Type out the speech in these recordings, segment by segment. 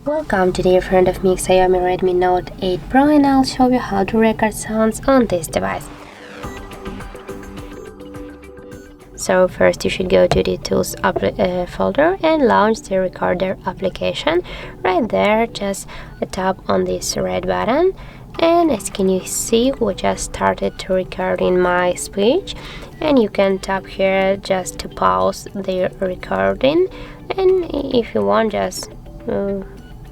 Welcome today in front of me XIAOMI Redmi Note 8 Pro, and I'll show you how to record sounds on this device. So first you should go to the tools folder and launch the recorder application. Right there, just tap on this red button, and as can you see, we just started to recording my speech, and you can tap here just to pause the recording, and if you want, just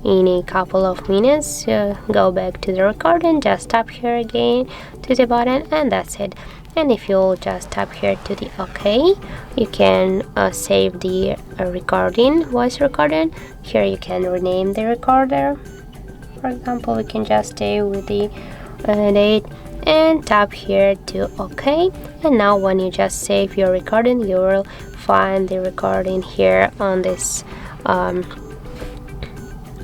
in a couple of minutes go back to the recording, just tap here again to the button, and that's it. And if you just tap here to the OK, you can save the voice recording. Here you can rename the recorder. For example, we can just stay with the date and tap here to OK. And now when you just save your recording, you will find the recording here on this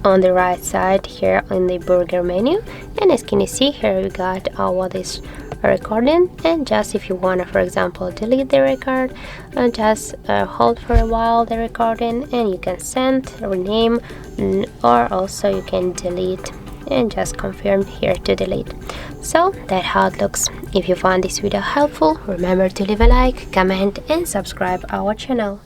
on the right side here in the burger menu. And as can you see, here we got what is recording. And just if you want to, for example, delete the record, just hold for a while the recording, and you can send, rename, or also you can delete and just confirm here to delete. So that's how it looks. If you found this video helpful, remember to leave a like, comment and subscribe our channel.